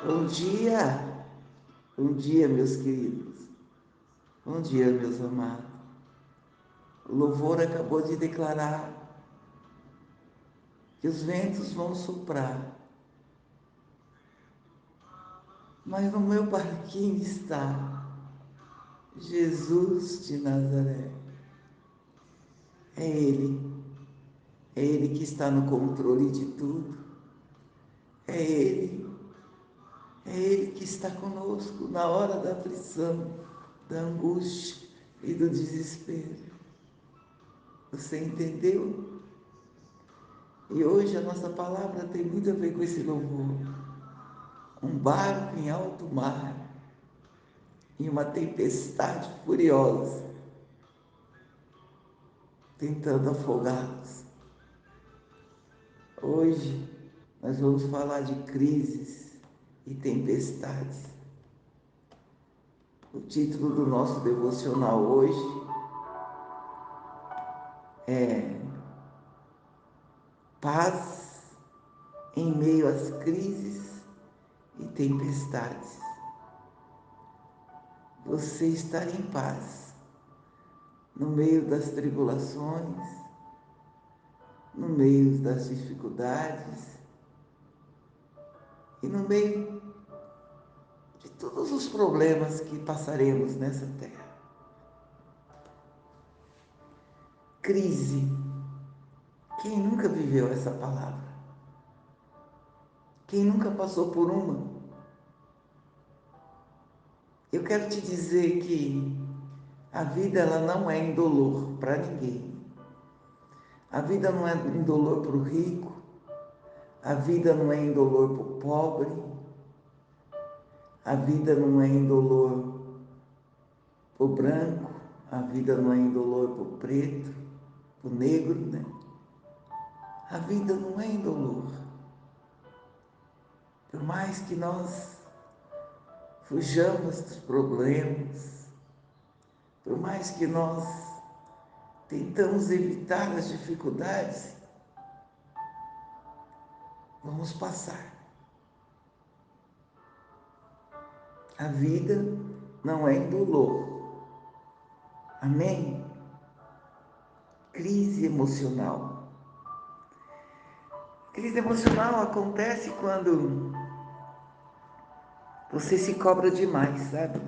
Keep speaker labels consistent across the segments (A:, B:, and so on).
A: Bom dia, meus queridos. Bom dia, meus amados. O louvor acabou de declarar que os ventos vão soprar, mas no meu barquinho está Jesus de Nazaré. É Ele, é Ele que está no controle de tudo. É Ele, é Ele que está conosco na hora da aflição, da angústia e do desespero. Você entendeu? E hoje a nossa palavra tem muito a ver com esse louvor. Um barco em alto mar, em uma tempestade furiosa, tentando afogá-los. Hoje nós vamos falar de crises e tempestades. O título do nosso devocional hoje é Paz em meio às crises e tempestades. Você estar em paz no meio das tribulações, no meio das dificuldades e no meio de todos os problemas que passaremos nessa terra. Crise. Quem nunca viveu essa palavra? Quem nunca passou por uma? Eu quero te dizer que a vida ela não é indolor para ninguém. A vida não é indolor para o rico, a vida não é indolor para o pobre, a vida não é indolor para o branco, a vida não é indolor para o preto, para o negro, né? A vida não é indolor. Por mais que nós fujamos dos problemas, por mais que nós tentamos evitar as dificuldades, vamos passar. A vida não é indolor. Amém? Crise emocional. Crise emocional acontece quando você se cobra demais, sabe?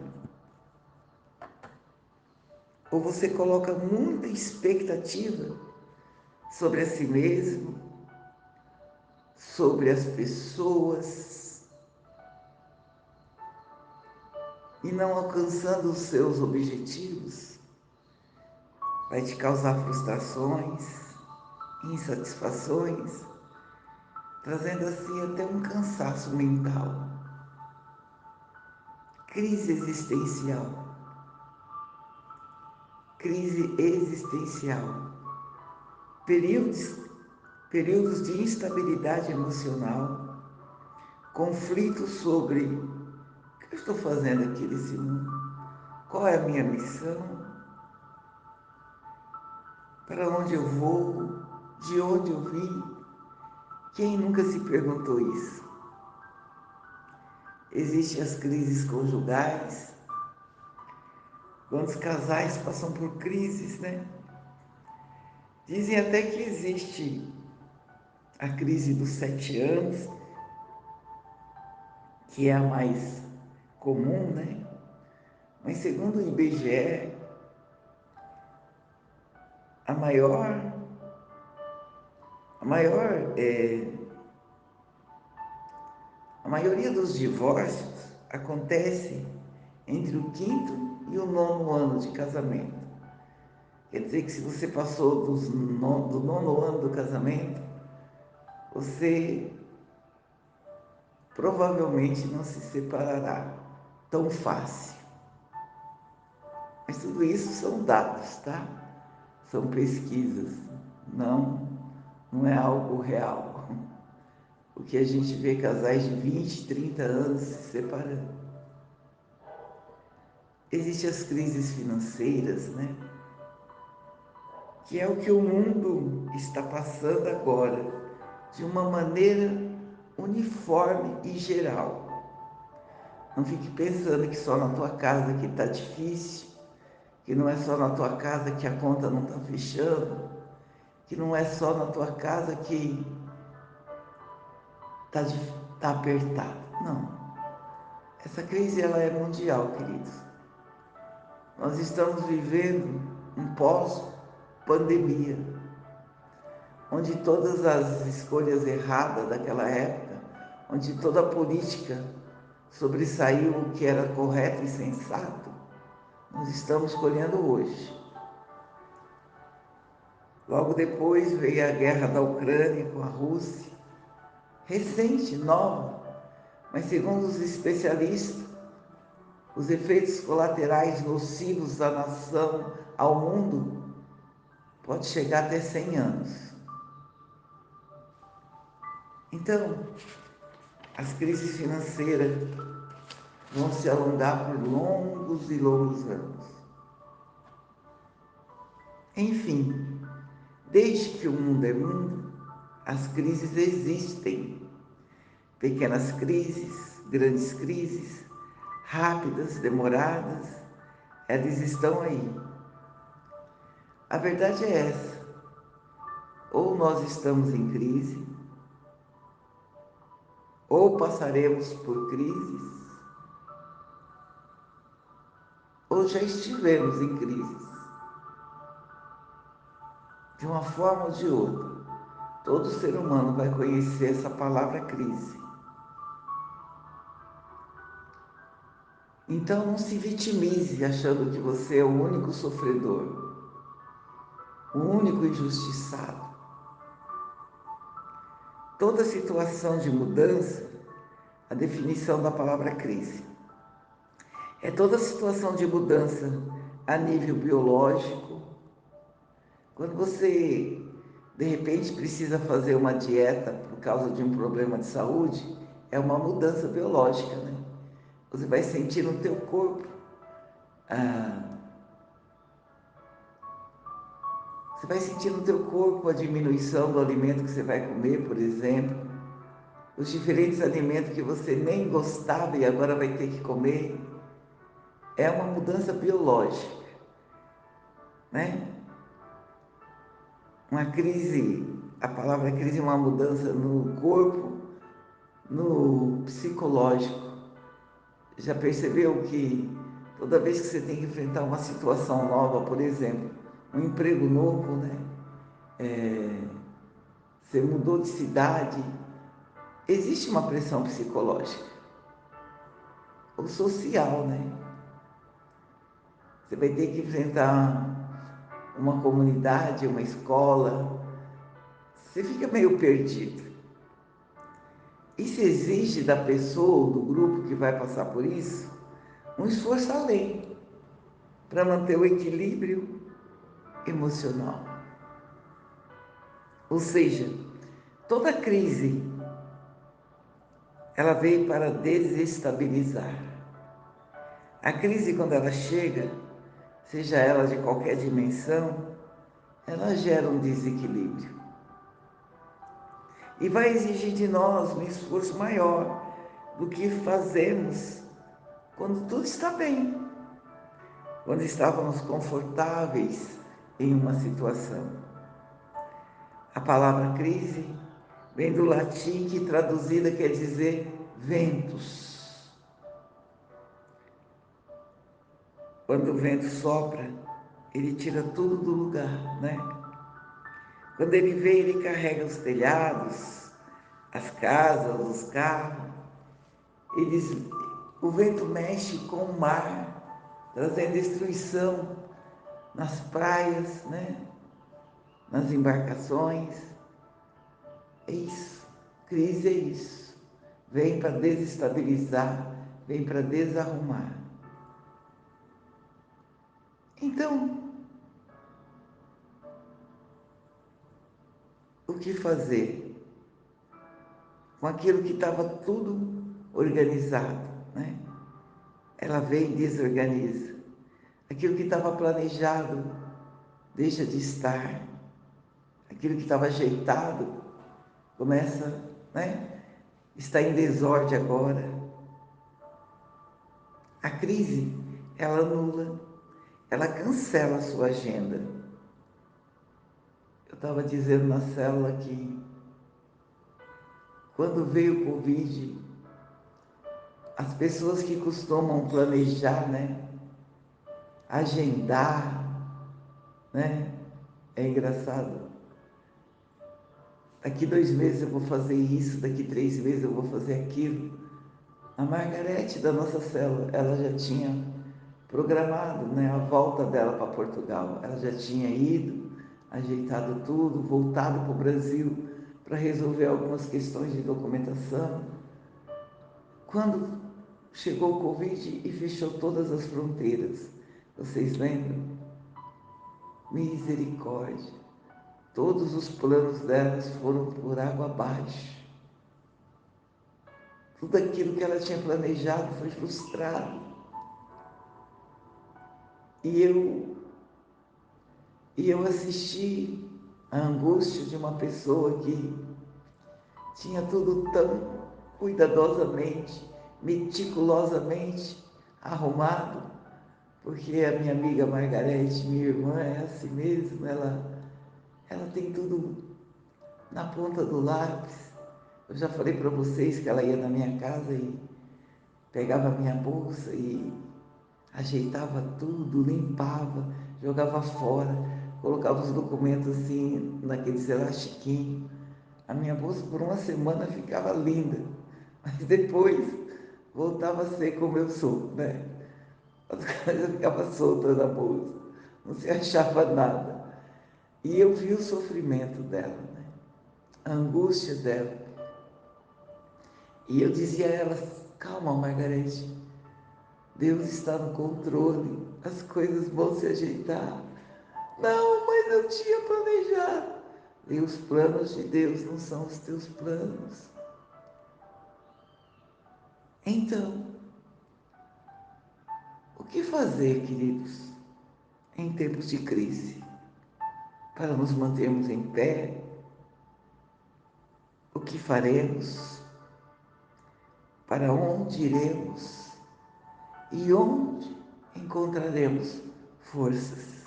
A: Ou você coloca muita expectativa sobre a si mesmo, sobre as pessoas, e não alcançando os seus objetivos, vai te causar frustrações, insatisfações, trazendo assim até um cansaço mental. Crise existencial. Crise existencial. Períodos de instabilidade emocional, conflitos sobre o que eu estou fazendo aqui nesse mundo, qual é a minha missão, para onde eu vou, de onde eu vim. Quem nunca se perguntou isso? Existem as crises conjugais, quantos casais passam por crises, né? Dizem até que existe a crise dos 7 anos, que é a mais comum, né? Mas segundo o IBGE, a maior, a maior, a maioria dos divórcios acontece entre o quinto e o nono ano de casamento. Quer dizer que se você passou do nono ano do casamento, você provavelmente não se separará tão fácil. Mas tudo isso são dados, tá? São pesquisas, não é algo real. O que a gente vê casais de 20, 30 anos se separando. Existem as crises financeiras, né? Que é o que o mundo está passando agora, de uma maneira uniforme e geral. Não fique pensando que só na tua casa que está difícil, que não é só na tua casa que a conta não está fechando, que não é só na tua casa que está apertado. Não. Essa crise ela é mundial, queridos. Nós estamos vivendo um pós-pandemia, onde todas as escolhas erradas daquela época, onde toda a política sobressaiu o que era correto e sensato, nós estamos colhendo hoje. Logo depois veio a guerra da Ucrânia com a Rússia, recente, nova, mas segundo os especialistas, os efeitos colaterais nocivos da nação ao mundo pode chegar até 100 anos. Então, as crises financeiras vão se alongar por longos e longos anos. Enfim, desde que o mundo é mundo, as crises existem. Pequenas crises, grandes crises, rápidas, demoradas, elas estão aí. A verdade é essa: ou nós estamos em crise, ou passaremos por crises, ou já estivemos em crises. De uma forma ou de outra, todo ser humano vai conhecer essa palavra crise. Então não se vitimize achando que você é o único sofredor, o único injustiçado. Toda situação de mudança, a definição da palavra crise, é toda situação de mudança a nível biológico. Quando você, de repente, precisa fazer uma dieta por causa de um problema de saúde, é uma mudança biológica, né? Você vai sentir no teu corpo, você vai sentir no teu corpo a diminuição do alimento que você vai comer, por exemplo, os diferentes alimentos que você nem gostava e agora vai ter que comer. É uma mudança biológica, né? Uma crise, a palavra crise é uma mudança no corpo, no psicológico. Já percebeu que toda vez que você tem que enfrentar uma situação nova, por exemplo, um emprego novo, né? Você mudou de cidade, existe uma pressão psicológica ou social, né? Você vai ter que enfrentar uma comunidade, uma escola, você fica meio perdido. Isso exige da pessoa ou do grupo que vai passar por isso um esforço além para manter o equilíbrio emocional. Ou seja, toda crise ela veio para desestabilizar. A crise, quando ela chega, seja ela de qualquer dimensão, ela gera um desequilíbrio. E vai exigir de nós um esforço maior do que fazemos quando tudo está bem, quando estávamos confortáveis em uma situação. A palavra crise vem do latim que traduzida quer dizer ventos. Quando o vento sopra, ele tira tudo do lugar, né? Quando ele vem, ele carrega os telhados, as casas, os carros. O vento mexe com o mar, trazendo destruição nas praias, né? Nas embarcações. É isso. Crise é isso. Vem para desestabilizar, vem para desarrumar. Então, o que fazer com aquilo que estava tudo organizado, né? Ela vem e desorganiza. Aquilo que estava planejado deixa de estar. Aquilo que estava ajeitado começa, né? Está em desordem agora. A crise, ela anula, ela cancela a sua agenda. Eu estava dizendo na célula que quando veio o Covid, as pessoas que costumam planejar, né, agendar, né, é engraçado. Daqui 2 meses eu vou fazer isso, daqui 3 meses eu vou fazer aquilo. A Margarete da nossa célula, ela já tinha programado, né, a volta dela para Portugal. Ela já tinha ido, ajeitado tudo, voltado para o Brasil para resolver algumas questões de documentação. Quando chegou o Covid e fechou todas as fronteiras, vocês lembram? Misericórdia. Todos os planos delas foram por água abaixo. Tudo aquilo que ela tinha planejado foi frustrado. E eu assisti a angústia de uma pessoa que tinha tudo tão cuidadosamente, meticulosamente arrumado, porque a minha amiga Margarete, minha irmã, é assim mesmo, ela tem tudo na ponta do lápis. Eu já falei para vocês que ela ia na minha casa e pegava a minha bolsa e ajeitava tudo, limpava, jogava fora, colocava os documentos assim naqueles elastiquinhos. A minha bolsa por uma semana ficava linda, mas depois voltava a ser como eu sou, né? As coisas ficavam soltas na bolsa, não se achava nada. E eu vi o sofrimento dela, né? A angústia dela. E eu dizia a ela: calma, Margarete, Deus está no controle, as coisas vão se ajeitar. Não, mas eu tinha planejado. E os planos de Deus não são os teus planos. Então, o que fazer, queridos, em tempos de crise? Para nos mantermos em pé, o que faremos? Para onde iremos? E onde encontraremos forças?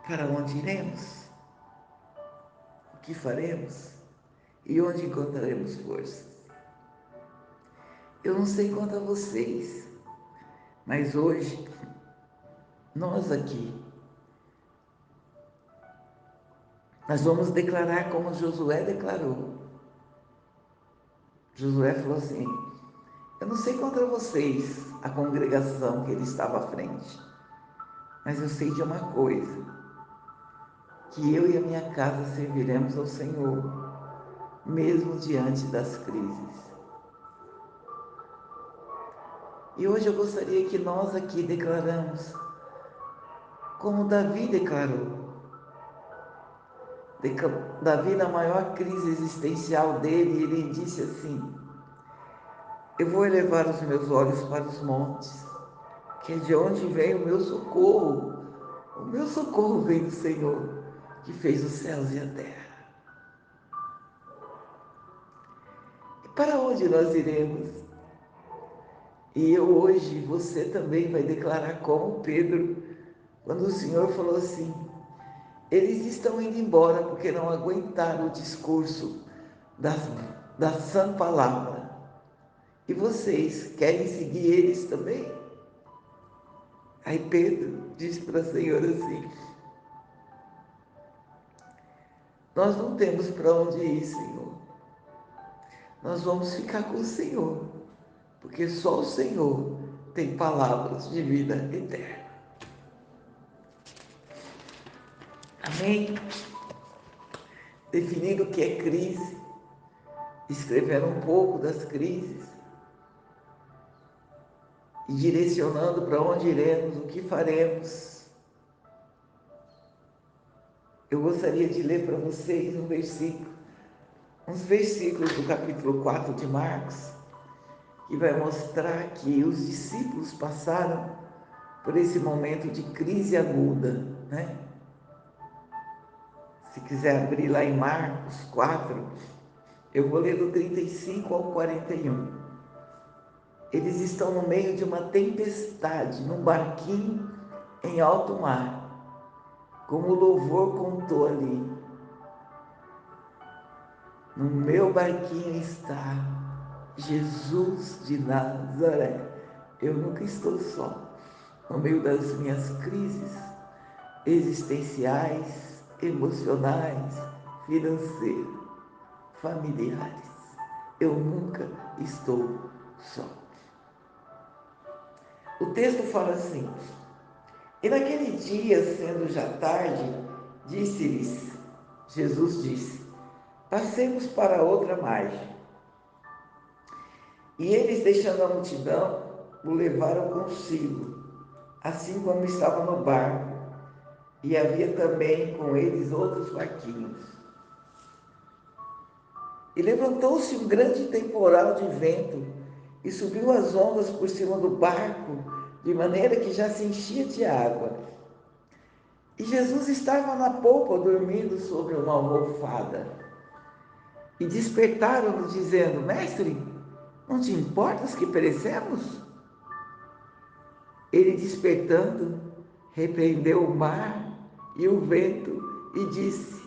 A: Para onde iremos? O que faremos? E onde encontraremos forças? Eu não sei quanto a vocês, mas hoje, nós aqui, nós vamos declarar como Josué declarou. Josué falou assim: eu não sei contra vocês, a congregação que ele estava à frente, mas eu sei de uma coisa, que eu e a minha casa serviremos ao Senhor, mesmo diante das crises. E hoje eu gostaria que nós aqui declaramos, como Davi declarou. Davi, na maior crise existencial dele, ele disse assim: eu vou elevar os meus olhos para os montes, que é de onde vem o meu socorro. O meu socorro vem do Senhor, que fez os céus e a terra. E para onde nós iremos? E eu hoje, você também vai declarar como Pedro, quando o Senhor falou assim: eles estão indo embora porque não aguentaram o discurso das, da sã palavra. E vocês querem seguir eles também? Aí Pedro disse para o Senhor assim: nós não temos para onde ir, Senhor. Nós vamos ficar com o Senhor, porque só o Senhor tem palavras de vida eterna. Amém? Definindo o que é crise, escrevendo um pouco das crises e direcionando para onde iremos, o que faremos. Eu gostaria de ler para vocês uns versículos do capítulo 4 de Marcos, que vai mostrar que os discípulos passaram por esse momento de crise aguda, né? Se quiser abrir lá em Marcos 4, Eu vou ler do 35 ao 41. Eles estão no meio de uma tempestade, num barquinho em alto mar, como o louvor contou ali. No meu barquinho está Jesus de Nazaré. Eu nunca estou só. No meio das minhas crises existenciais, emocionais, financeiras, familiares, eu nunca estou só. O texto fala assim: e naquele dia, sendo já tarde, disse-lhes, Jesus disse, passemos para outra margem. E eles, deixando a multidão, o levaram consigo, assim como estava no barco, e havia também com eles outros barquinhos. E levantou-se um grande temporal de vento, e subiu as ondas por cima do barco, de maneira que já se enchia de água. E Jesus estava na polpa, dormindo sobre uma almofada. E despertaram-no, dizendo, Mestre, não te importas que perecemos? Ele, despertando, repreendeu o mar e o vento e disse,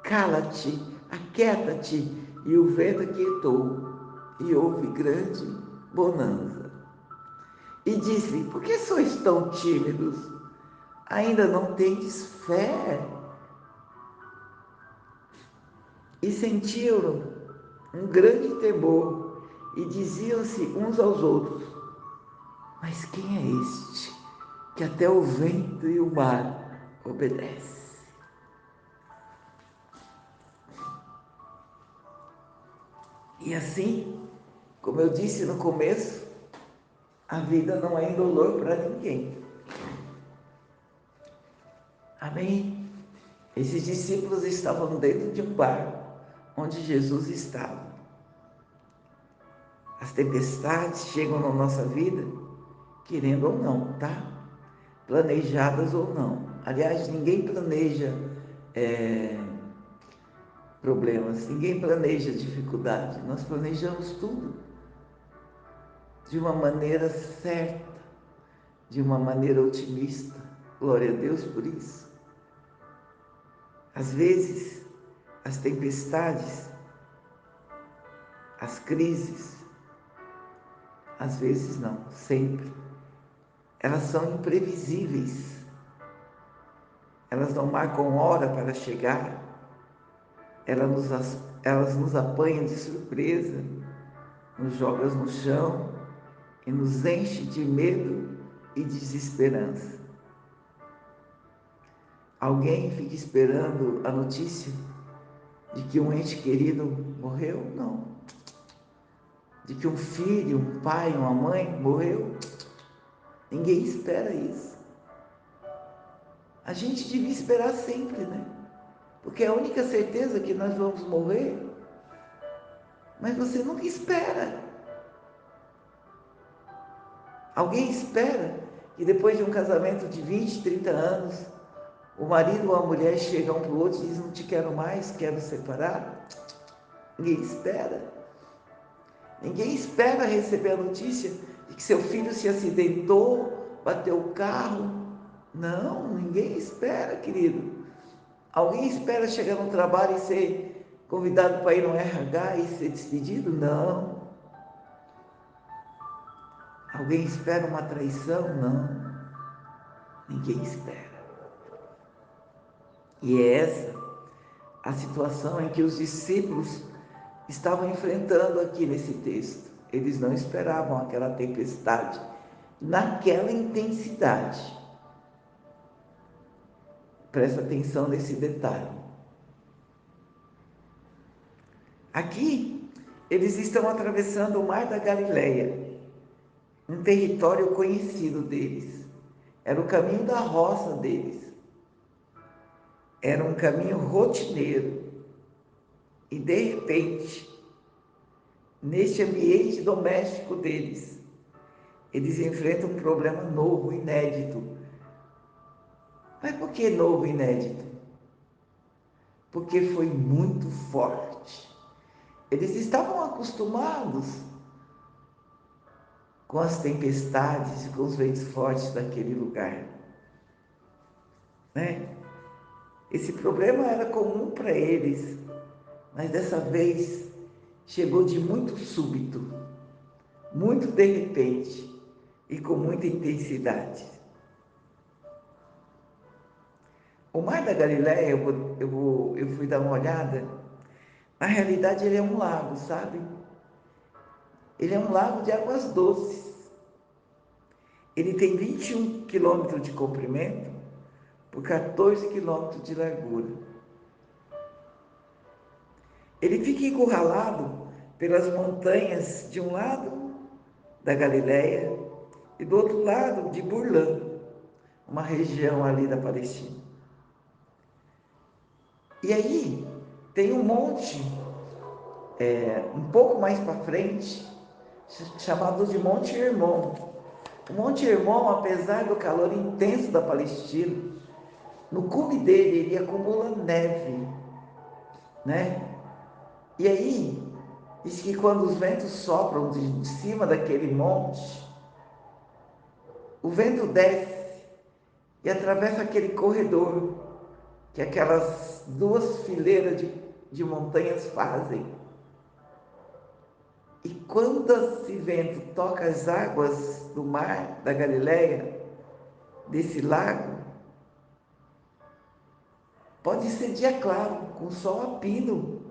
A: cala-te, aquieta-te. E o vento aquietou, e houve grande bonança. E disse, por que sois tão tímidos? Ainda não tendes fé? E sentiram um grande temor, e diziam-se uns aos outros, mas quem é este, que até o vento e o mar obedece? E assim, como eu disse no começo, a vida não é indolor para ninguém. Amém? Esses discípulos estavam dentro de um barco, onde Jesus estava. As tempestades chegam na nossa vida, querendo ou não, tá? Planejadas ou não. Aliás, ninguém planeja problemas, ninguém planeja dificuldade. Nós planejamos tudo de uma maneira certa, de uma maneira otimista. Glória a Deus por isso. Às vezes, as tempestades, as crises, às vezes não, sempre, elas são imprevisíveis. Elas não marcam hora para chegar, elas nos apanham de surpresa, nos jogam no chão e nos enchem de medo e desesperança. Alguém fica esperando a notícia de que um ente querido morreu? Não. De que um filho, um pai, uma mãe morreu? Ninguém espera isso. A gente devia esperar sempre, né? Porque é a única certeza que nós vamos morrer, mas você nunca espera. Alguém espera que depois de um casamento de 20, 30 anos, o marido ou a mulher chega um para o outro e diz, não te quero mais, quero separar? Ninguém espera. Ninguém espera receber a notícia de que seu filho se acidentou, bateu o carro. Não, ninguém espera, querido. Alguém espera chegar no trabalho e ser convidado para ir no RH e ser despedido? Não. Alguém espera uma traição? Não. Ninguém espera. E é essa a situação em que os discípulos estavam enfrentando aqui nesse texto. Eles não esperavam aquela tempestade naquela intensidade. Presta atenção nesse detalhe. Aqui, eles estão atravessando o Mar da Galileia, um território conhecido deles. Era o caminho da roça deles. Era um caminho rotineiro. E de repente, neste ambiente doméstico deles, eles enfrentam um problema novo, inédito. Mas por que novo e inédito? Porque foi muito forte. Eles estavam acostumados com as tempestades e com os ventos fortes daquele lugar, né? Esse problema era comum para eles, mas dessa vez chegou de muito súbito, muito de repente e com muita intensidade. O Mar da Galileia, eu fui dar uma olhada, na realidade ele é um lago, sabe? Ele é um lago de águas doces. Ele tem 21 quilômetros de comprimento por 14 quilômetros de largura. Ele fica encurralado pelas montanhas de um lado da Galileia e do outro lado de Burlã, uma região ali da Palestina. E aí tem um monte, um pouco mais para frente, chamado de Monte Hermon. O Monte Hermon, apesar do calor intenso da Palestina, no cume dele ele acumula neve, né? E aí, diz que quando os ventos sopram de cima daquele monte, o vento desce e atravessa aquele corredor que aquelas duas fileiras de montanhas fazem. E quando esse vento toca as águas do mar da Galileia, desse lago, pode ser dia claro, com sol a pino,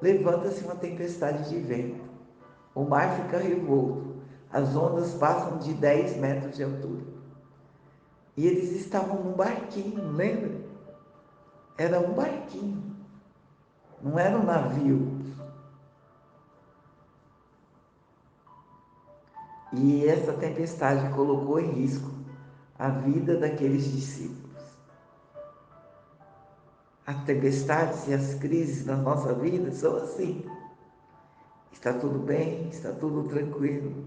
A: levanta-se uma tempestade de vento. O mar fica revolto, as ondas passam de 10 metros de altura. E eles estavam num barquinho, lembra? Era um barquinho, não era um navio. E essa tempestade colocou em risco a vida daqueles discípulos. As tempestades e as crises na nossa vida são assim. Está tudo bem, está tudo tranquilo,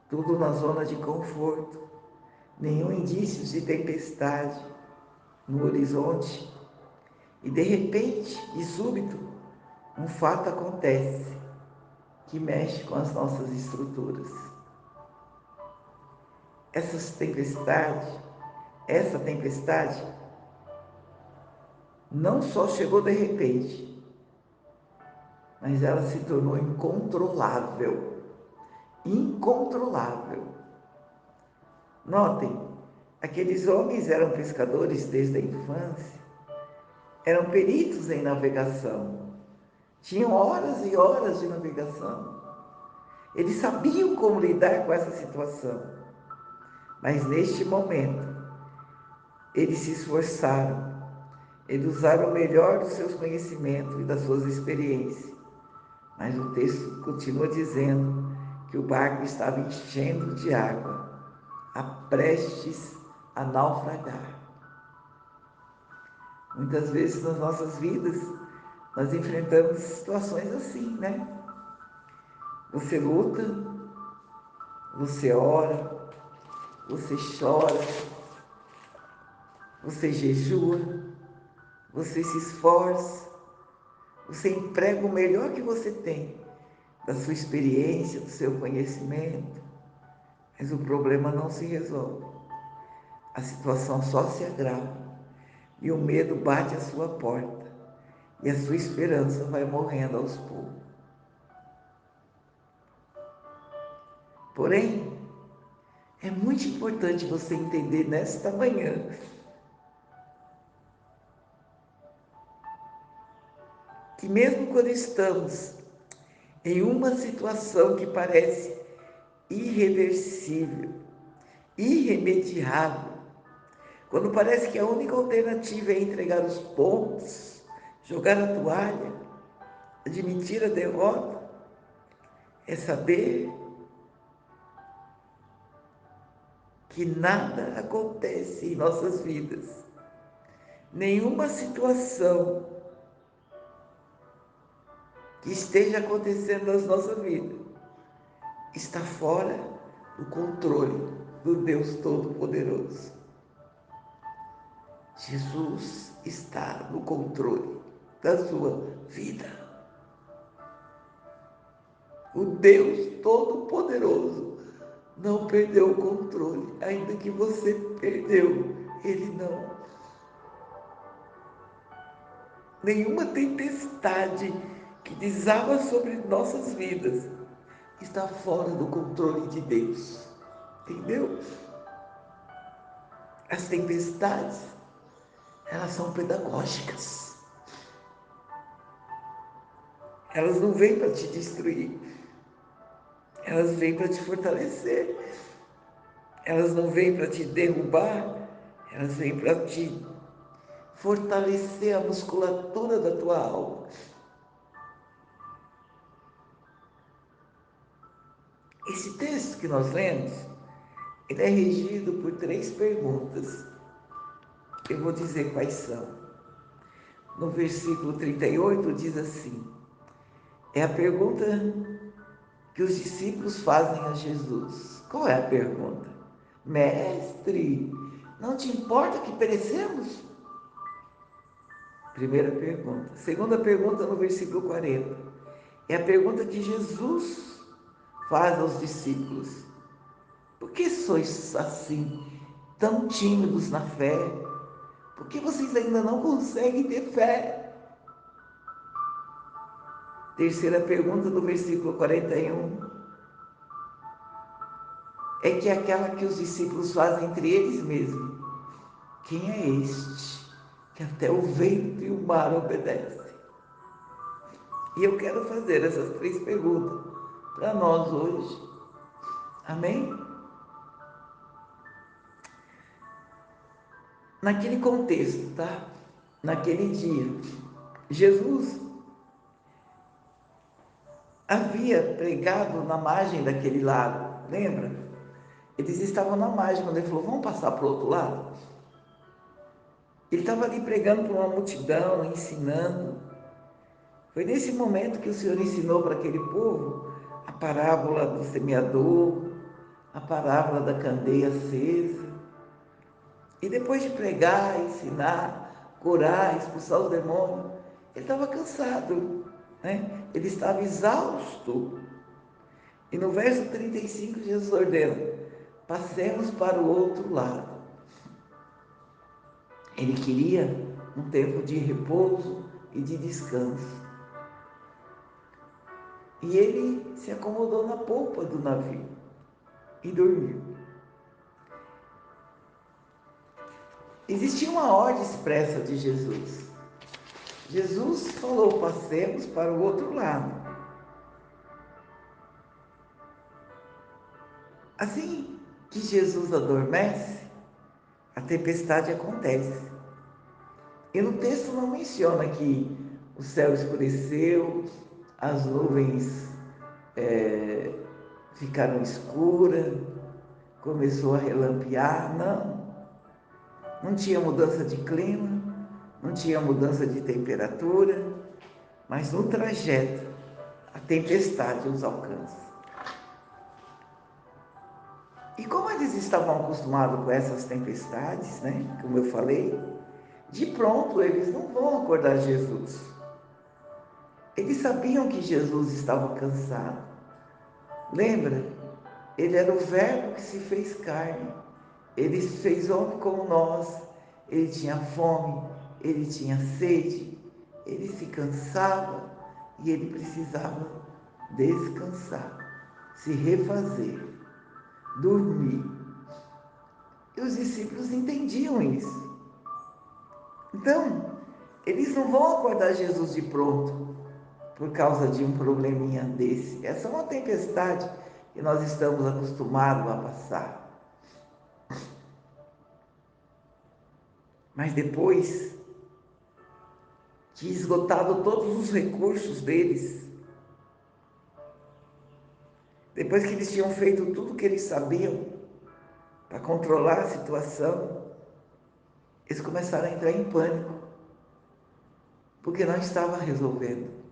A: tudo na zona de conforto, nenhum indício de tempestade no horizonte. E de repente, de súbito, um fato acontece que mexe com as nossas estruturas. Essa tempestade não só chegou de repente, mas ela se tornou incontrolável. Incontrolável. Notem, aqueles homens eram pescadores desde a infância, eram peritos em navegação, tinham horas e horas de navegação. Eles sabiam como lidar com essa situação, mas neste momento, eles se esforçaram, eles usaram o melhor dos seus conhecimentos e das suas experiências. Mas o texto continua dizendo que o barco estava enchendo de água, prestes a naufragar. Muitas vezes nas nossas vidas, nós enfrentamos situações assim, né? Você luta, você ora, você chora, você jejua, você se esforça, você emprega o melhor que você tem, da sua experiência, do seu conhecimento, mas o problema não se resolve. A situação só se agrava e o medo bate à sua porta e a sua esperança vai morrendo aos poucos. Porém, é muito importante você entender nesta manhã que mesmo quando estamos em uma situação que parece irreversível, irremediável, quando parece que a única alternativa é entregar os pontos, jogar a toalha, admitir a derrota, é saber que nada acontece em nossas vidas. Nenhuma situação que esteja acontecendo na nossa vida está fora do controle do Deus Todo-Poderoso. Jesus está no controle da sua vida. O Deus Todo-Poderoso não perdeu o controle, ainda que você perdeu, Ele não. Nenhuma tempestade que desaba sobre nossas vidas está fora do controle de Deus, entendeu? As tempestades, elas são pedagógicas. Elas não vêm para te destruir, elas vêm para te fortalecer. Elas não vêm para te derrubar, elas vêm para te fortalecer a musculatura da tua alma. Esse texto que nós lemos, ele é regido por 3 perguntas. Eu vou dizer quais são. No versículo 38 diz assim: é a pergunta que os discípulos fazem a Jesus. Qual é a pergunta? Mestre, não te importa que perecemos? Primeira pergunta. Segunda pergunta no versículo 40. É a pergunta que Jesus faz aos discípulos: por que sois assim, tão tímidos na fé? Por que vocês ainda não conseguem ter fé? Terceira pergunta do versículo 41 é que é aquela que os discípulos fazem entre eles mesmos: quem é este que até o vento e o mar obedecem? E eu quero fazer essas 3 perguntas para nós hoje. Amém? Naquele contexto, tá? Naquele dia, Jesus havia pregado na margem daquele lago, lembra? Eles estavam na margem, quando ele falou: vamos passar para o outro lado? Ele estava ali pregando para uma multidão, ensinando. Foi nesse momento que o Senhor ensinou para aquele povo a parábola do semeador, a parábola da candeia acesa. E depois de pregar, ensinar, curar, expulsar os demônios, ele estava cansado, né? Ele estava exausto. E no verso 35, Jesus ordena: passemos para o outro lado. Ele queria um tempo de repouso e de descanso. E ele se acomodou na polpa do navio e dormiu. Existia uma ordem expressa de Jesus. Jesus falou: passemos para o outro lado. Assim que Jesus adormece, a tempestade acontece. E no texto não menciona que o céu escureceu, as nuvens ficaram escuras, começou a relampear. Não, não tinha mudança de clima, não tinha mudança de temperatura, mas no trajeto a tempestade os alcança. E como eles estavam acostumados com essas tempestades, né? Como eu falei, de pronto eles não vão acordar Jesus. Eles sabiam que Jesus estava cansado. Lembra? Ele era o Verbo que se fez carne. Ele se fez homem como nós. Ele tinha fome, ele tinha sede, ele se cansava e ele precisava descansar, se refazer, dormir. E os discípulos entendiam isso. Então, eles não vão acordar Jesus de pronto por causa de um probleminha desse. Essa é uma tempestade que nós estamos acostumados a passar. Mas depois que esgotado todos os recursos deles, depois que eles tinham feito tudo o que eles sabiam para controlar a situação, eles começaram a entrar em pânico, porque não estava resolvendo.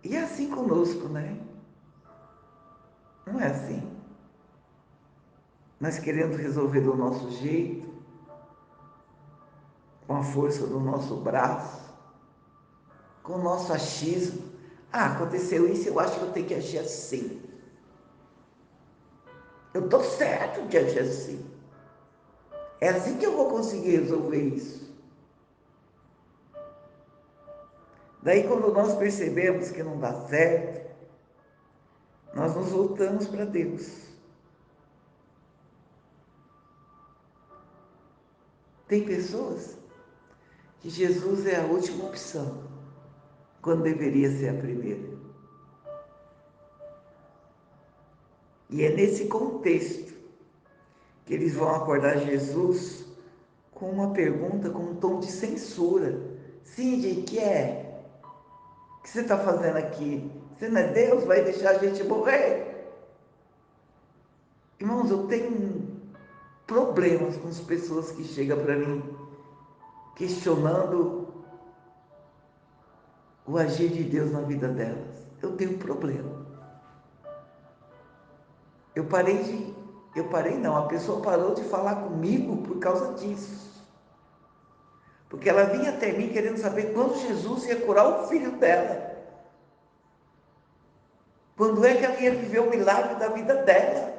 A: E é assim conosco, né? Não é assim? Nós querendo resolver do nosso jeito, com a força do nosso braço, com o nosso achismo. Ah, aconteceu isso, eu acho que eu tenho que agir assim. Eu estou certo de agir assim. É assim que eu vou conseguir resolver isso. Daí, quando nós percebemos que não dá certo, nós nos voltamos para Deus. Tem pessoas que Jesus é a última opção, quando deveria ser a primeira. E é nesse contexto que eles vão acordar Jesus com uma pergunta com um tom de censura. Cindy, que é? O que você está fazendo aqui? Você não é Deus? Vai deixar a gente morrer? Irmãos, eu tenho problemas com as pessoas que chegam para mim questionando o agir de Deus na vida delas. Eu tenho um problema. Eu parei não, a pessoa parou de falar comigo por causa disso. Porque ela vinha até mim querendo saber quando Jesus ia curar o filho dela. Quando é que ela ia viver o milagre da vida dela?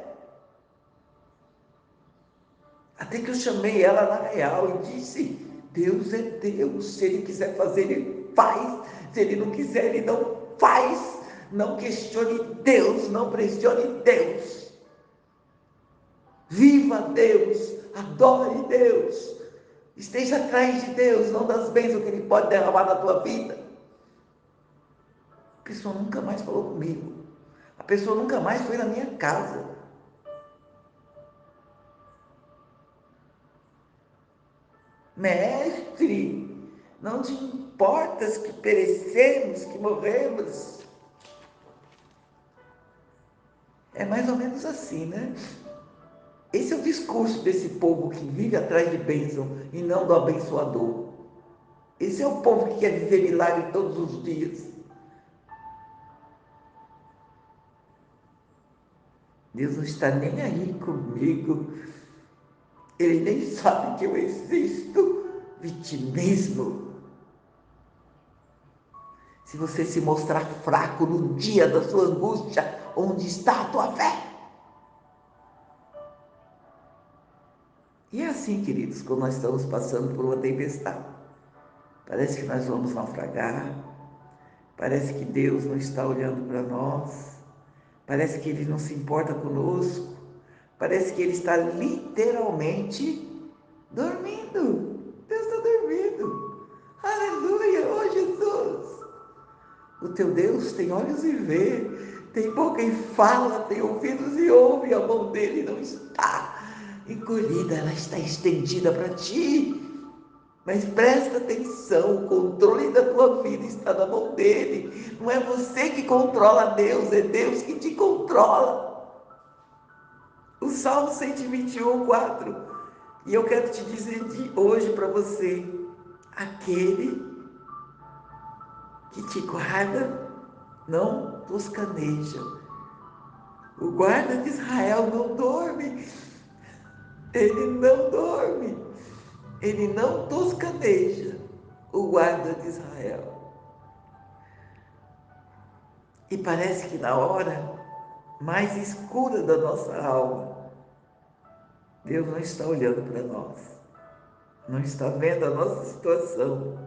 A: Até que eu chamei ela na real e disse: Deus é Deus, se Ele quiser fazer, Ele faz, se Ele não quiser, Ele não faz. Não questione Deus, não pressione Deus. Viva Deus, adore Deus, esteja atrás de Deus, não das bênçãos que Ele pode derramar na tua vida. A pessoa nunca mais falou comigo, a pessoa nunca mais foi na minha casa. Mestre, não te importas que perecemos, que morremos? É mais ou menos assim, né? Esse é o discurso desse povo que vive atrás de bênção e não do abençoador. Esse é o povo que quer viver milagre todos os dias. Deus não está nem aí comigo. Ele nem sabe que eu existo. Vitimismo. Se você se mostrar fraco no dia da sua angústia, onde está a tua fé? E é assim, queridos, quando nós estamos passando por uma tempestade. Parece que nós vamos naufragar, parece que Deus não está olhando para nós, parece que Ele não se importa conosco, parece que Ele está literalmente dormindo. Deus está dormindo. Aleluia, oh Jesus! O teu Deus tem olhos e vê, tem boca e fala, tem ouvidos e ouve, a mão dele não está encolhida, ela está estendida para ti. Mas presta atenção, o controle da tua vida está na mão dele. Não é você que controla Deus, é Deus que te controla. O Salmo 121, 4. E eu quero te dizer de hoje para você, aquele que te guarda não toscaneja. O guarda de Israel não dorme, ele não dorme, ele não toscaneja, o guarda de Israel. E parece que na hora mais escura da nossa alma, Deus não está olhando para nós, não está vendo a nossa situação,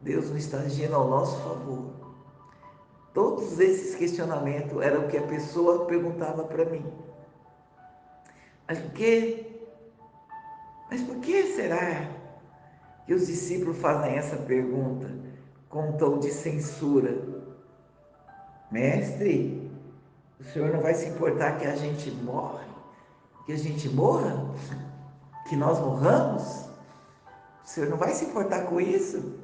A: Deus não está agindo ao nosso favor. Todos esses questionamentos eram o que a pessoa perguntava para mim. Mas por que será que os discípulos fazem essa pergunta com um tom de censura? Mestre, o Senhor não vai se importar que a gente morre? Que a gente morra? Que nós morramos? O Senhor não vai se importar com isso?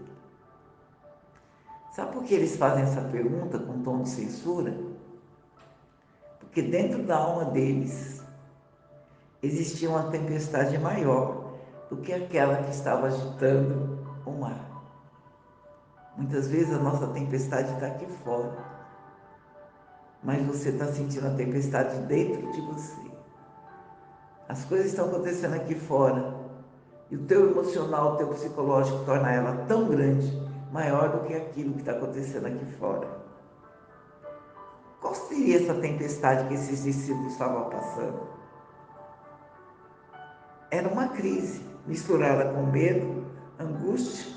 A: Sabe por que eles fazem essa pergunta com um tom de censura? Porque dentro da alma deles existia uma tempestade maior do que aquela que estava agitando o mar. Muitas vezes a nossa tempestade está aqui fora, mas você está sentindo a tempestade dentro de você. As coisas estão acontecendo aqui fora e o teu emocional, o teu psicológico torna ela tão grande, maior do que aquilo que está acontecendo aqui fora. Qual seria essa tempestade que esses discípulos estavam passando? Era uma crise misturada com medo, angústia,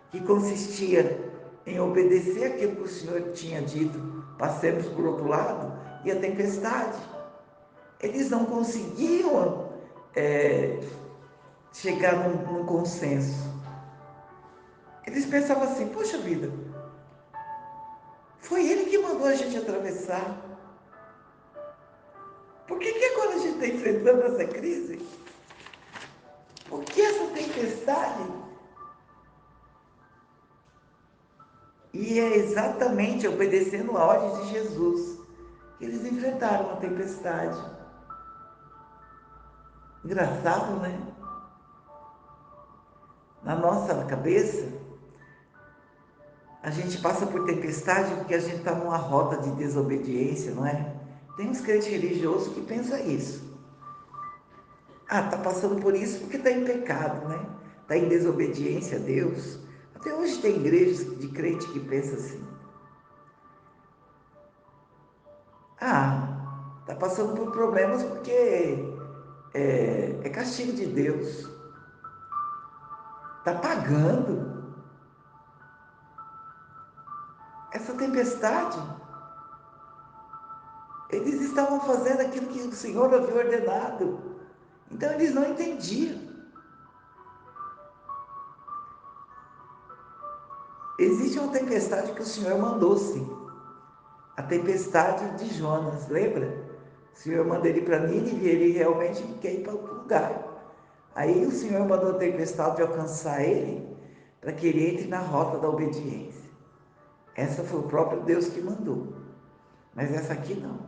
A: que consistia em obedecer aquilo que o Senhor tinha dito, passemos por outro lado, e a tempestade. Eles não conseguiam chegar num consenso. Eles pensavam assim, poxa vida, foi ele que mandou a gente atravessar. Por que agora a gente está enfrentando essa crise? Por que essa tempestade? E é exatamente obedecendo a ordem de Jesus que eles enfrentaram a tempestade. Engraçado, né? Na nossa cabeça, a gente passa por tempestade porque a gente está numa rota de desobediência, não é? Tem uns crentes religiosos que pensam isso. Ah, está passando por isso porque está em pecado, né? Está em desobediência a Deus. Até hoje tem igrejas de crente que pensa assim. Ah, está passando por problemas porque é castigo de Deus. Está pagando essa tempestade. Eles estavam fazendo aquilo que o Senhor havia ordenado. Então eles não entendiam. Existe uma tempestade que o Senhor mandou, sim. A tempestade de Jonas, lembra? O Senhor mandou ele para Nínive e ele realmente quer ir para outro lugar. Aí o Senhor mandou a tempestade alcançar ele para que ele entre na rota da obediência. Essa foi o próprio Deus que mandou. Mas essa aqui não.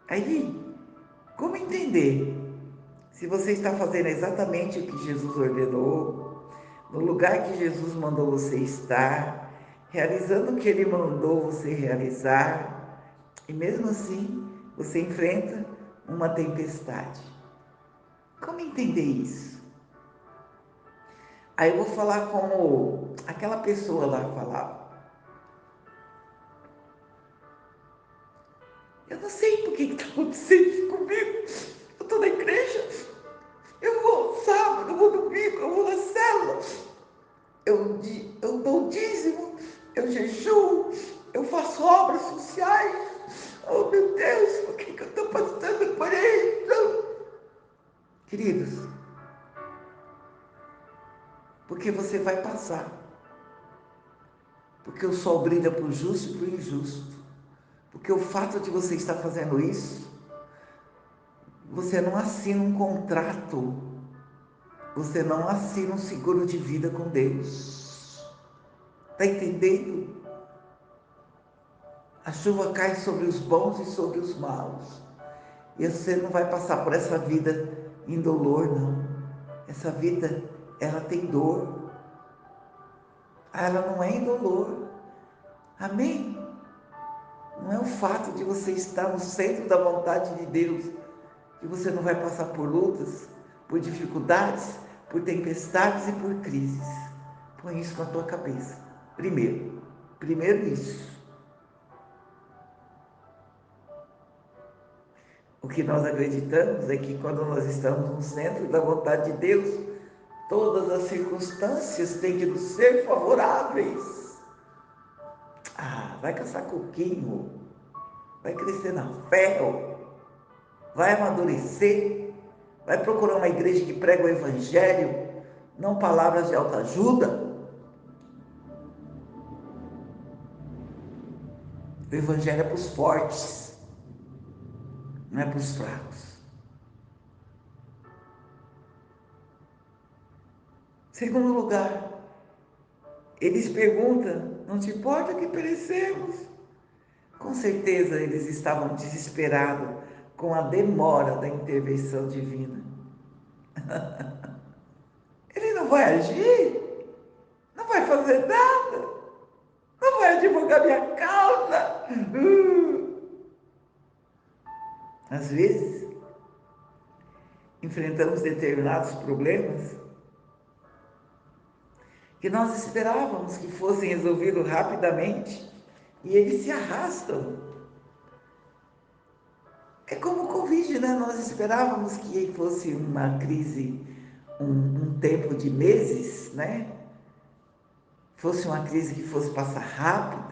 A: Aí, como entender se você está fazendo exatamente o que Jesus ordenou, no lugar que Jesus mandou você estar, realizando o que Ele mandou você realizar, e mesmo assim você enfrenta uma tempestade? Como entender isso? Aí eu vou falar como aquela pessoa lá falava. Eu não sei por que está acontecendo isso comigo. Eu estou na igreja, eu vou sábado, eu vou domingo, eu vou na célula, eu dou dízimo, eu jejuo, eu faço obras sociais. Oh meu Deus, por que eu estou passando por isso? Queridos, porque você vai passar. Porque o sol brilha para o justo e para o injusto. Porque o fato de você estar fazendo isso, você não assina um contrato, você não assina um seguro de vida com Deus. Está entendendo? A chuva cai sobre os bons e sobre os maus. E você não vai passar por essa vida indolor, não. Essa vida, ela tem dor. Ela não é indolor. Amém? Não é o fato de você estar no centro da vontade de Deus que você não vai passar por lutas, por dificuldades, por tempestades e por crises. Põe isso na tua cabeça. Primeiro isso. O que nós acreditamos é que quando nós estamos no centro da vontade de Deus, todas as circunstâncias têm que nos ser favoráveis. Ah, vai caçar coquinho, vai crescer na fé, vai amadurecer, vai procurar uma igreja que prega o evangelho, não palavras de autoajuda. O evangelho é para os fortes, não é para os fracos. Segundo lugar, eles perguntam, não te importa que perecemos? Com certeza eles estavam desesperados com a demora da intervenção divina. Ele não vai agir, não vai fazer nada, não vai advogar minha causa. Às vezes, enfrentamos determinados problemas que nós esperávamos que fossem resolvidos rapidamente e eles se arrastam. É como o Covid, né? Nós esperávamos que fosse uma crise, um tempo de meses, né? Fosse uma crise que fosse passar rápida,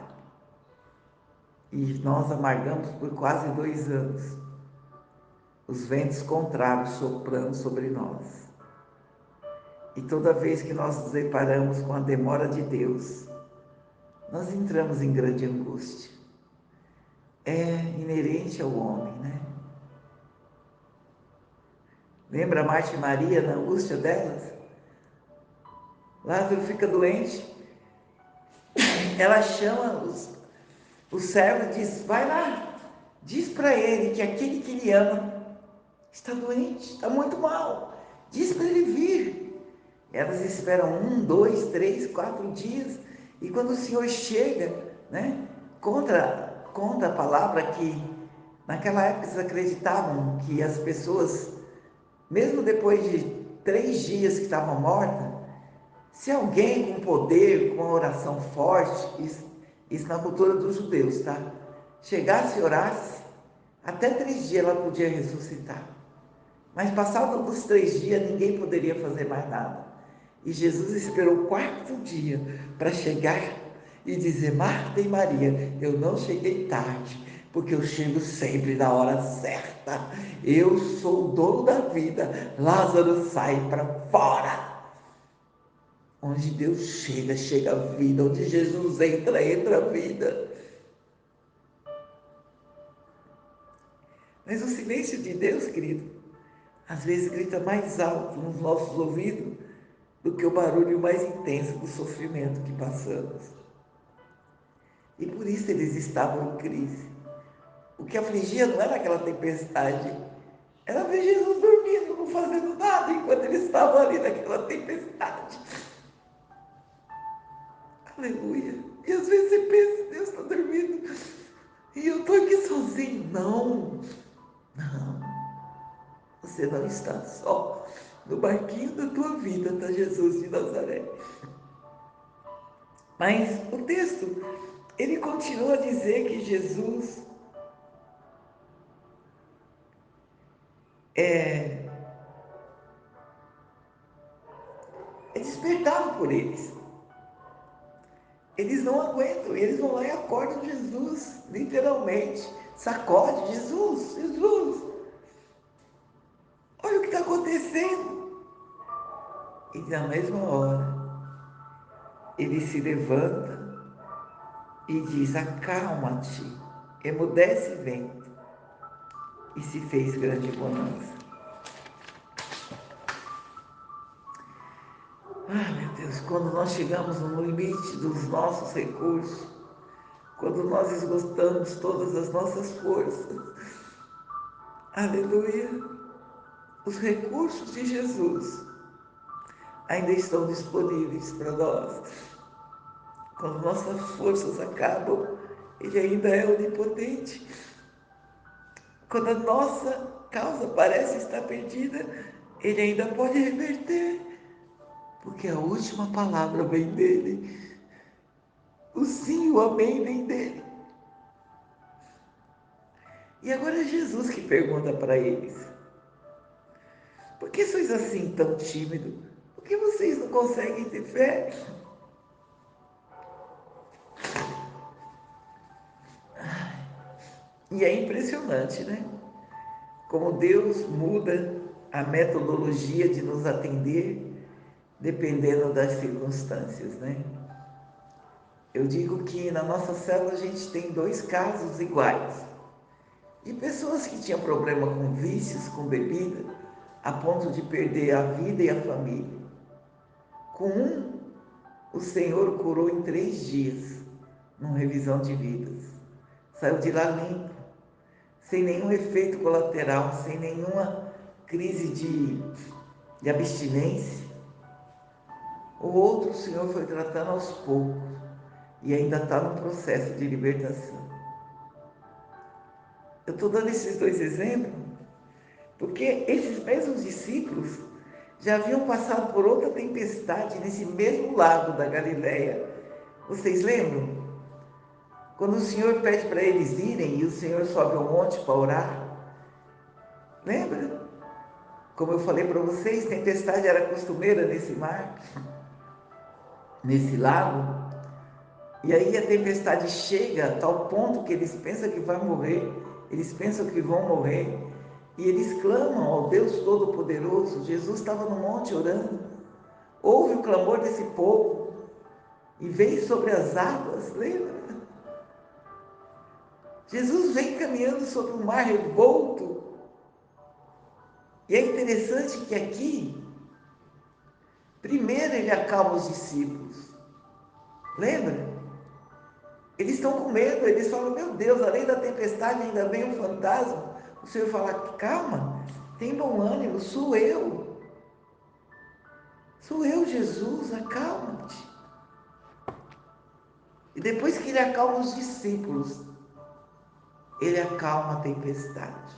A: e nós amargamos por quase 2 anos. Os ventos contrários soprando sobre nós. E toda vez que nós nos deparamos com a demora de Deus, nós entramos em grande angústia. É inerente ao homem, né? Lembra Marta e Maria na angústia delas? Lázaro fica doente, ela chama o servo e diz: vai lá, diz para ele que aquele que ele ama está doente, está muito mal, diz para ele vir. Elas esperam 1, 2, 3, 4 dias, e quando o Senhor chega, né, conta a palavra que naquela época eles acreditavam que as pessoas, mesmo depois de 3 dias que estavam mortas, se alguém com poder, com uma oração forte, isso na cultura dos judeus, tá? Chegasse e orasse, até 3 dias ela podia ressuscitar. Mas passados dos 3 dias, ninguém poderia fazer mais nada. E Jesus esperou o 4º dia para chegar e dizer: Marta e Maria, eu não cheguei tarde, porque eu chego sempre na hora certa. Eu sou o dono da vida. Lázaro, sai para fora. Onde Deus chega, chega a vida. Onde Jesus entra, entra a vida. Mas o silêncio de Deus, querido, às vezes grita mais alto nos nossos ouvidos do que o barulho mais intenso do sofrimento que passamos. E por isso eles estavam em crise. O que afligia não era aquela tempestade, era ver Jesus dormindo, não fazendo nada, enquanto eles estavam ali naquela tempestade. Aleluia. E às vezes você pensa: Deus está dormindo e eu estou aqui sozinho. Não, você não está só. No barquinho da tua vida está Jesus de Nazaré. Mas o texto, ele continua a dizer que Jesus é despertado por eles. Eles não aguentam, eles vão lá e acordam Jesus, literalmente. Sacode: Jesus, Jesus, olha o que está acontecendo. E na mesma hora, ele se levanta e diz: acalma-te, emudece vento. E se fez grande bonança. Ah, meu Deus, quando nós chegamos no limite dos nossos recursos, quando nós esgotamos todas as nossas forças, aleluia, os recursos de Jesus ainda estão disponíveis para nós. Quando nossas forças acabam, Ele ainda é onipotente. Quando a nossa causa parece estar perdida, Ele ainda pode reverter, porque a última palavra vem dEle. O sim e o amém vem dEle. E agora é Jesus que pergunta para eles: por que sois assim tão tímidos? Por que vocês não conseguem ter fé? E é impressionante, né? Como Deus muda a metodologia de nos atender dependendo das circunstâncias, né? Eu digo que na nossa célula a gente tem 2 casos iguais, de pessoas que tinham problema com vícios, com bebida, a ponto de perder a vida e a família. Com um, o Senhor curou em 3 dias, numa revisão de vidas. Saiu de lá limpo, sem nenhum efeito colateral, sem nenhuma crise de abstinência. O outro, o Senhor foi tratando aos poucos e ainda está no processo de libertação. Eu estou dando esses 2 exemplos porque esses mesmos discípulos, já haviam passado por outra tempestade nesse mesmo lago da Galileia. Vocês lembram? Quando o Senhor pede para eles irem e o Senhor sobe ao monte para orar, lembra? Como eu falei para vocês, tempestade era costumeira nesse mar, nesse lago. E aí a tempestade chega a tal ponto que eles pensam que vai morrer, eles pensam que vão morrer, e eles clamam ao Deus Todo-Poderoso. Jesus estava no monte orando, ouve o clamor desse povo e vem sobre as águas, lembra? Jesus vem caminhando sobre um mar revolto. E é interessante que aqui, primeiro ele acalma os discípulos, lembra? Eles estão com medo, eles falam, meu Deus, além da tempestade ainda vem um fantasma. O Senhor fala, calma, tem bom ânimo, sou eu, Jesus, acalma-te. E depois que ele acalma os discípulos, ele acalma a tempestade.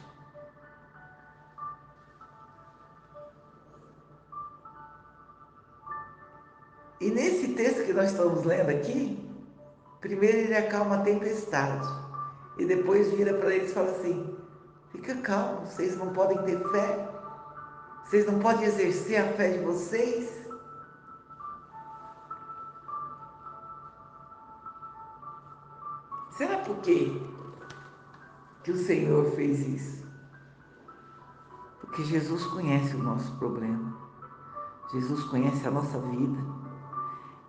A: E nesse texto que nós estamos lendo aqui, primeiro ele acalma a tempestade, e depois vira para eles e fala assim, fica calmo, vocês não podem ter fé? Vocês não podem exercer a fé de vocês? Será por quê que o Senhor fez isso? Porque Jesus conhece o nosso problema. Jesus conhece a nossa vida.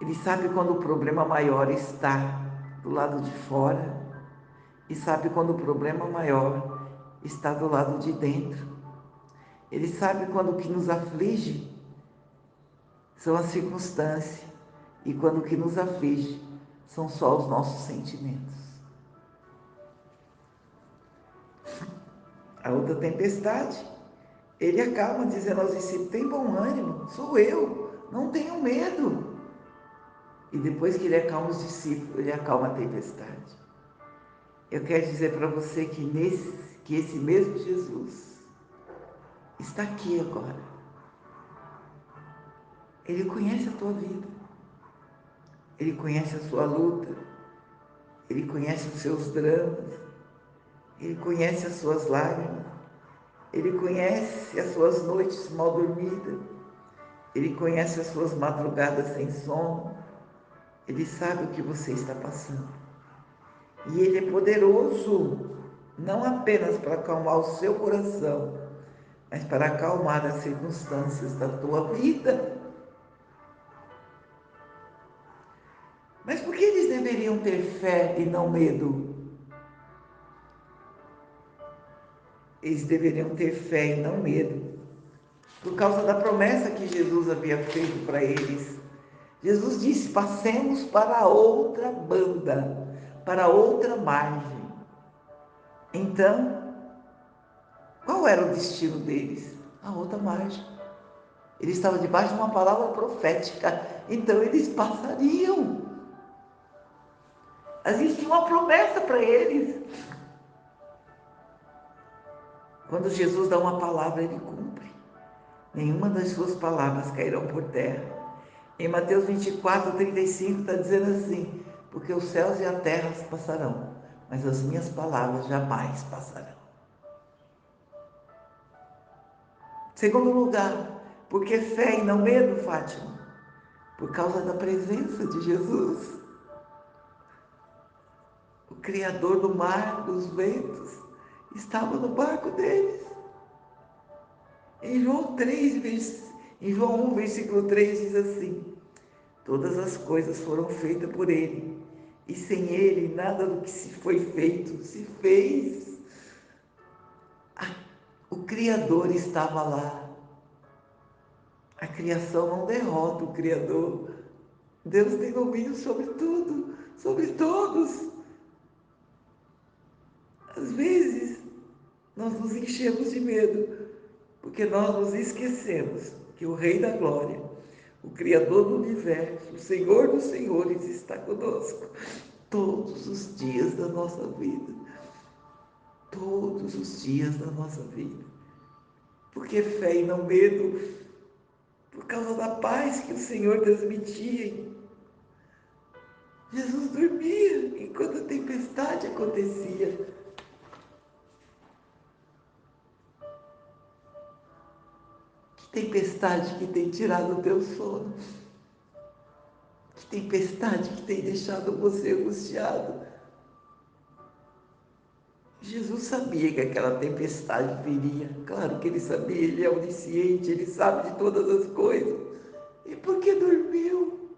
A: Ele sabe quando o problema maior está do lado de fora e sabe quando o problema maior está do lado de dentro. Ele sabe quando o que nos aflige são as circunstâncias e quando o que nos aflige são só os nossos sentimentos. A outra tempestade, ele acalma dizendo aos discípulos, tem bom ânimo, sou eu, não tenham medo. E depois que ele acalma os discípulos, ele acalma a tempestade. Eu quero dizer para você que esse mesmo Jesus está aqui agora. Ele conhece a tua vida, ele conhece a sua luta, ele conhece os seus dramas, ele conhece as suas lágrimas, ele conhece as suas noites mal dormidas, ele conhece as suas madrugadas sem sono, ele sabe o que você está passando. E ele é poderoso, não apenas para acalmar o seu coração, mas para acalmar as circunstâncias da tua vida. Mas por que eles deveriam ter fé e não medo? Eles deveriam ter fé e não medo, por causa da promessa que Jesus havia feito para eles. Jesus disse, passemos para a outra banda, para a outra margem. Então, qual era o destino deles? A outra margem. Eles estavam debaixo de uma palavra profética, então eles passariam. Existe uma promessa para eles. Quando Jesus dá uma palavra, ele cumpre. Nenhuma das suas palavras cairão por terra. Em Mateus 24, 35 está dizendo assim, porque os céus e a terra passarão, mas as minhas palavras jamais passarão. Segundo lugar, porque fé e não medo, Fátima? Por causa da presença de Jesus. O Criador do mar, dos ventos, estava no barco deles. Em João 1, versículo 3 diz assim, todas as coisas foram feitas por Ele, e sem Ele nada do que se foi feito se fez. O Criador estava lá. A criação não derrota o Criador. Deus tem domínio sobre tudo, sobre todos. Às vezes, nós nos enchemos de medo, porque nós nos esquecemos que o Rei da Glória, o Criador do Universo, o Senhor dos Senhores está conosco todos os dias da nossa vida. Todos os dias da nossa vida. Porque fé e não medo? paz que o Senhor transmitia. Jesus dormia enquanto a tempestade acontecia. Que tempestade que tem tirado o teu sono? Que tempestade que tem deixado você angustiado? Jesus sabia que aquela tempestade viria. Claro que ele sabia, ele é onisciente, ele sabe de todas as coisas. E por que dormiu?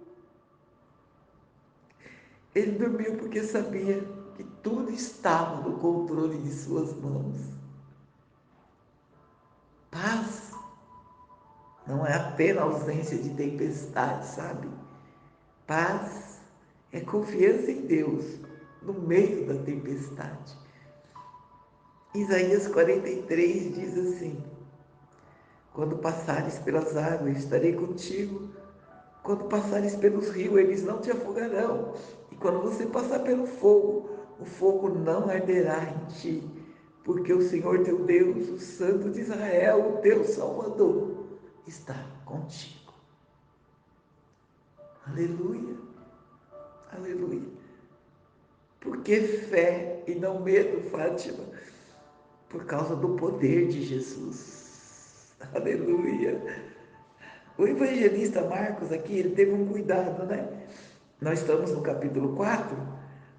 A: Ele dormiu porque sabia que tudo estava no controle de suas mãos. Paz não é apenas ausência de tempestade, sabe? Paz é confiança em Deus no meio da tempestade. Isaías 43 diz assim: quando passares pelas águas, estarei contigo. Quando passares pelos rios, eles não te afogarão. E quando você passar pelo fogo, o fogo não arderá em ti. Porque o Senhor teu Deus, o Santo de Israel, o teu Salvador, está contigo. Aleluia, aleluia. Por que fé e não medo, Fátima? Por causa do poder de Jesus. Aleluia. O evangelista Marcos aqui, ele teve um cuidado, né? Nós estamos no capítulo 4,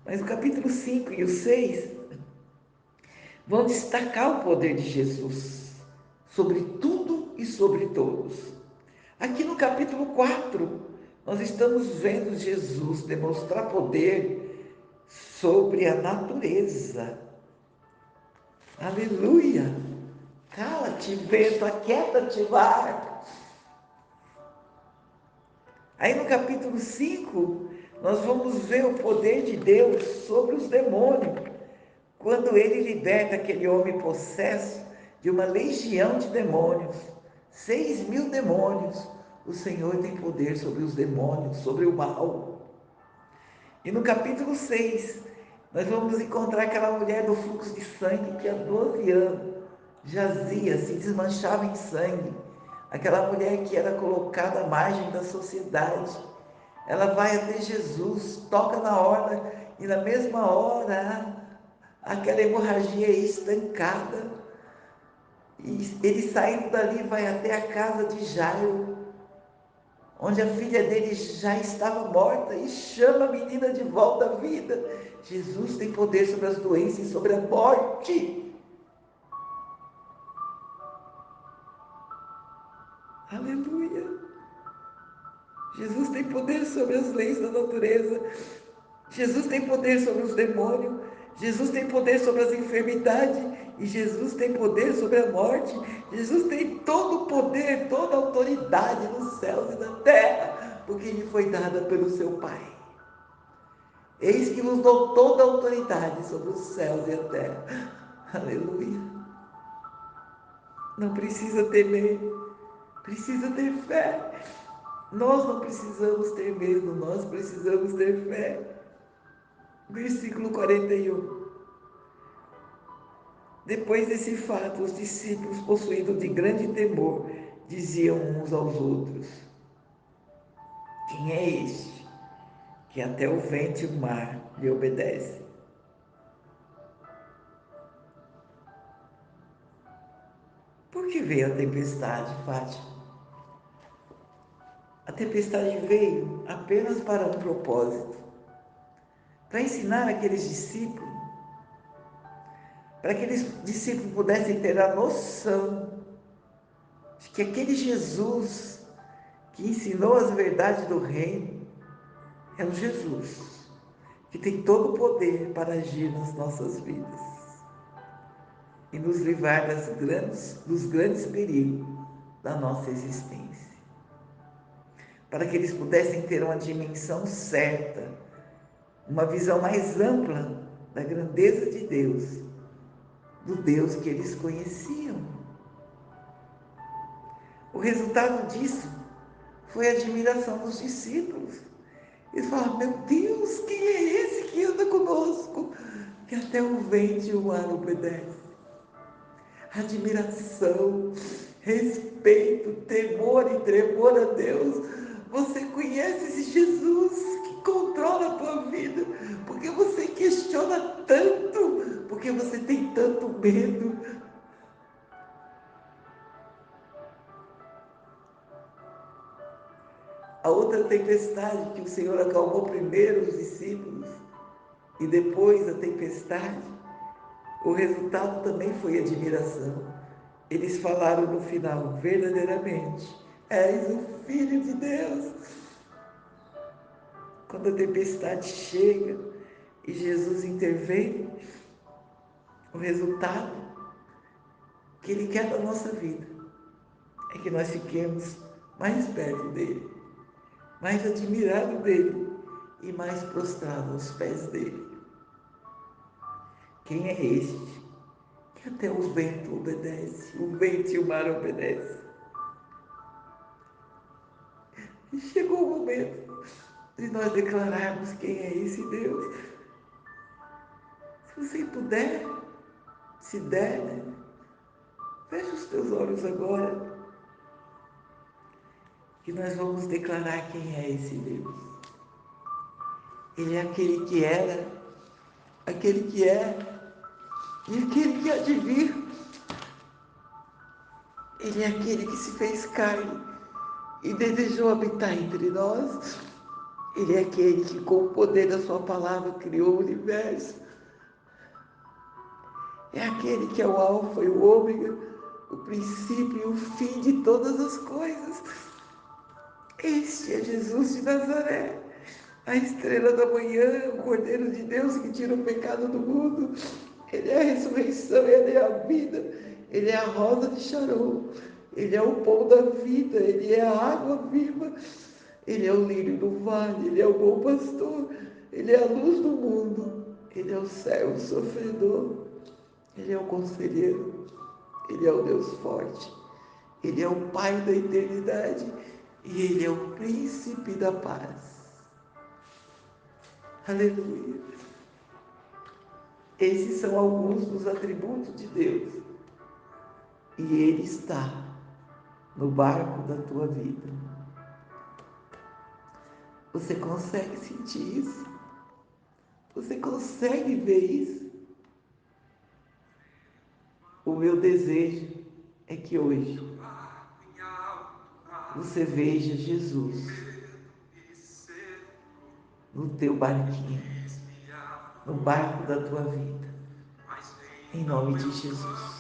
A: mas o capítulo 5 e o 6 vão destacar o poder de Jesus sobre tudo e sobre todos. Aqui no capítulo 4, nós estamos vendo Jesus demonstrar poder sobre a natureza. Aleluia! Cala-te, vento, aquieta-te, mar. Aí no capítulo 5, nós vamos ver o poder de Deus sobre os demônios, quando ele liberta aquele homem possesso de uma legião de demônios, 6.000 demônios. O Senhor tem poder sobre os demônios, sobre o mal. E no capítulo 6, nós vamos encontrar aquela mulher do fluxo de sangue que há 12 anos jazia, se desmanchava em sangue. Aquela mulher que era colocada à margem da sociedade. Ela vai até Jesus, toca na orla e na mesma hora aquela hemorragia é estancada. E ele saindo dali vai até a casa de Jairo, onde a filha dele já estava morta, e chama a menina de volta à vida. Jesus tem poder sobre as doenças e sobre a morte. Aleluia. Jesus tem poder sobre as leis da natureza. Jesus tem poder sobre os demônios. Jesus tem poder sobre as enfermidades. E Jesus tem poder sobre a morte. Jesus tem todo o poder, toda a autoridade nos céus e na terra, porque lhe foi dada pelo seu Pai. Eis que nos dou toda a autoridade sobre os céus e a terra. Aleluia. Não precisa temer, precisa ter fé. Nós não precisamos ter medo, nós precisamos ter fé. Versículo 41. Depois desse fato, os discípulos, possuídos de grande temor, diziam uns aos outros: quem é este que até o vento e o mar lhe obedecem? Por que veio a tempestade, Fátima? A tempestade veio apenas para um propósito: para ensinar aqueles discípulos, para que aqueles discípulos pudessem ter a noção de que aquele Jesus que ensinou as verdades do reino é o Jesus que tem todo o poder para agir nas nossas vidas e nos livrar dos grandes perigos da nossa existência. Para que eles pudessem ter uma dimensão certa, uma visão mais ampla da grandeza de Deus, do Deus que eles conheciam. O resultado disso foi a admiração dos discípulos. Eles falaram: meu Deus, quem é esse que anda conosco? Que até o vento e o mar obedecem. Admiração respeito, temor e tremor a Deus. Você conhece esse Jesus que controla a tua vida? Porque você questiona tanto? Porque você tem tanto medo? A outra tempestade que o Senhor acalmou primeiro os discípulos e depois a tempestade, o resultado também foi admiração. Eles falaram no final: verdadeiramente, és o Filho de Deus. Quando a tempestade chega e Jesus intervém, o resultado que Ele quer da nossa vida é que nós fiquemos mais perto dEle, mais admirados dEle e mais prostrados aos pés dEle. Quem é este que até o vento obedece, o vento e o mar obedecem? E chegou o momento de nós declararmos quem é esse Deus. Se você puder, se der, né? Feche os teus olhos agora, que nós vamos declarar quem é esse Deus. Ele é aquele que era, aquele que é e aquele que há de vir. Ele é aquele que se fez carne e desejou habitar entre nós. Ele é aquele que, com o poder da sua palavra, criou o universo. É aquele que é o alfa e o ômega, o princípio e o fim de todas as coisas. Este é Jesus de Nazaré, a estrela da manhã, o Cordeiro de Deus que tira o pecado do mundo. Ele é a ressurreição, Ele é a vida, Ele é a rosa de Sharon, Ele é o pão da vida, Ele é a água viva, Ele é o lírio do vale, Ele é o bom pastor, Ele é a luz do mundo, Ele é o servo sofredor, Ele é o conselheiro, Ele é o Deus forte, Ele é o Pai da eternidade e Ele é o príncipe da paz. Aleluia. Esses são alguns dos atributos de Deus. E Ele está no barco da tua vida. Você consegue sentir isso? Você consegue ver isso? O meu desejo é que hoje você veja Jesus no teu barquinho, no barco da tua vida. Em nome de Jesus.